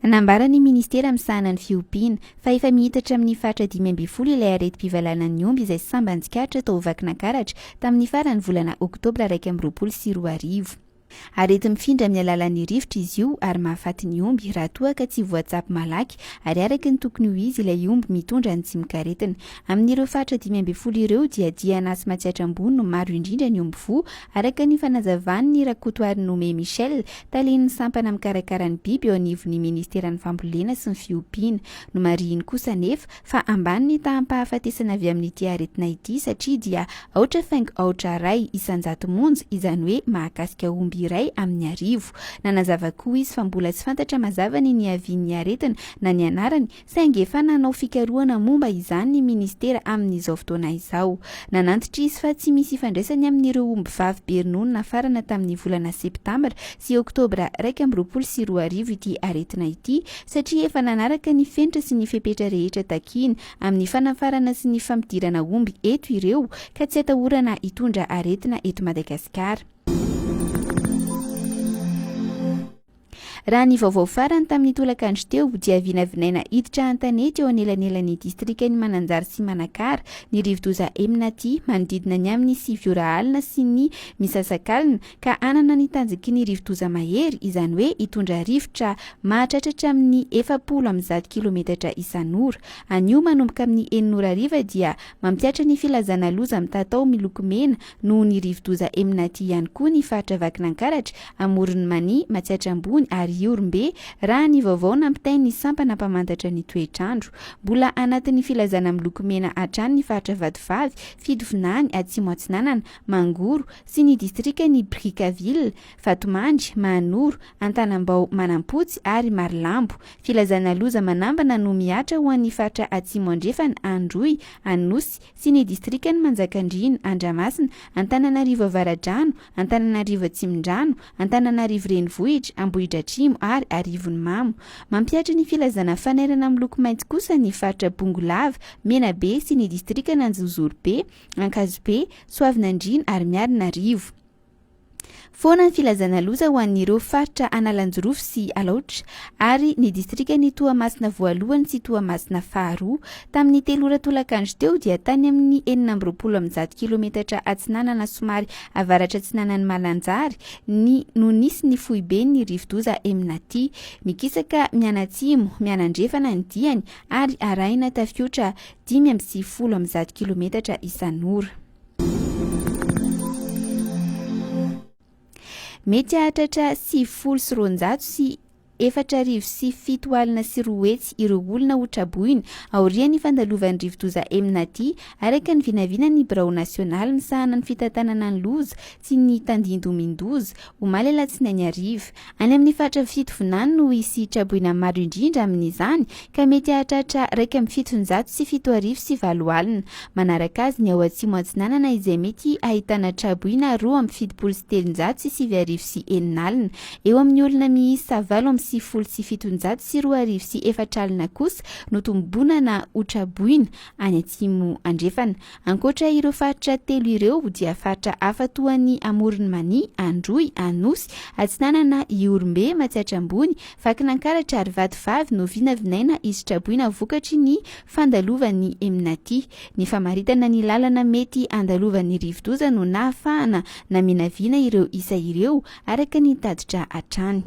Nambara ny ministera misahana ny fiompiana fa efa mihitatra amin'ny fatra 5 ilay areti-pivalanan'ny omby izay sambantsikaritra tao Vakinakaratra tamin'ny farany volana Oktobra 2024. Arety mifindra amin'ny alalan'ny rivotra izy io ary mahafaty ny omby raha toa ka tsy voatsapy malaky ary araka ny tokony ho izy ilay omby mitondra ny tsimikaretina. Amin'ireo fatra 5 ireo dia nasy matsiatra ambony no maro indrindra ny omby fo araka ny fanazavan'ny rakotoary nome Michel talin'ny sampana mikarakara ny biby eo anivon'ny ministeran'ny fambolena sy ny fiompiana no marihiny kosa nefa fa ambany ny taham-pahafatesana avy amin'ity aretina ity satria dia aotra faingo aotra ray isan-jato monja izany hoe mahakasika omby iray amin'ny arivo. Nanazava koa izy fa mbola tsy fantatra mazava ny niavian'ny aretina na ny anarany saingy efa nanao fikarohana momba izany ny ministera amin'izao fotoana izao. Nanantitra izy fa tsy misy ifandraisany amin'ireo omby vavy be ronono nafarana tamin'ny volana Septambra sy Oktobra 2024 ity aretina ity satria efa nanaraka ny fenitra sy ny fepetra rehetra takiny amin'ny fanafarana sy ny fampidirana omby eto ireo ka tsy atahorana hitondra aretina eto Madagasikara. Raha ny vaovao farany tamin'ny tolakandro teo dia vinavinaina hiditra an-tanety eo anelanelan'ny distrikany Mananjary sy Manakara ny rivodoza Eminaty manodidina ny amin'ny 7 alina sy ny misasakalina ka anana ny tanjaky ny rivodoza mahery izany hoe hitondra rivotra mahatratratra amin'ny 410 kilometatra isan'ora. Anio manomboka amin'ny 900 dia mampiatra ny filazana loza mitatao miloko mena noho ny rivodoza Eminaty ihany koa ny fatra Vakinakaratra Amoron'ny Mania Matsiatra Ambony ary Iorombe raha ny vaovao nampitainy ny sampana mpamantatra ny toetrandro. Mbola anatin'ny filazana miloko mena hatrany ny fatra Vadivavy, Fidovinany, Atsimo Atsinanana, Mangoro sy ny distrikany Brickaville, Vatomandry, Mahanoro, Antanambao, Manampotsy ary Marilambo. Filazana loza manambana no miatra ho an'ny fatra Atsimo Andrefana, Androy, Anosy sy ny distrikany Manjakandriana, Andramasina, Antananarivo Avaradrano, Antananarivo Atsimondrano, Antananarivo Renivohitra, Ambohidratrimo ary Arivony Mamo. Mampiatra ny filazana fanerana miloko mainty kosa ny fatra Bongolava, Menabe sy ny distrikany Anjozorybe, Ankazobe, Soavinandriana ary Miarinarivo. Foana ny filazana loza ho an'ireo faritra Analanjorofo sy Alaotra ary ny distrikany Toamasina voalohany sy Toamasina faharoa. Tamin'ny 3 ora tolakandro teo dia tany amin'ny 410 kilometatra atsinanana somary avaratra atsinanan'ny Malanjary no nisy ny foibe ny rivodoza Eminaty. Mikisaka Mianatsimo, Mianandrefana ny diany ary arahina tafiotra 510 kilometatra isan'ora. Mety hahatratra 700 sy 407 alina sy 4 hetsy ireo olona hotraboina aorian'ny fandalovan'ny rivodoza Eminaty araka ny vinavinan'ny Birao Nasionaly misahana ny fitantanana ny loza sy ny tandindo Mindoza omaly alatsinainy ariva. Any amin'ny fatra Fidovinany no hisy traboina maro indrindra amin'izany ka mety hahatratra 700 sy 7,4 alina. Manaraka azy ny ao Atsimo Atsinanana izay mety ahitana traboina 2,7 sy 7,9 alina. Eo amin'ny olona miisa 7,7 sy 2,4 alina kosa no tombona na hotraboina any Atsimo Andrefana. Ankoatra ireo fatra 3 ireo dia fatra hafa toa ny Amoron'ny Mania, Androy, Anosy, Atsinanana, Iorombe, Matsiatra Ambony, Vakinakaratra ary Vadivavy no vinavinaina izy traboina vokatry ny fandalovan'ny Eminaty. Ny famaritana ny lalana mety andalovan'ny rivodoza no nahafahana na minavina ireo isa ireo araka ny taditra hatrany.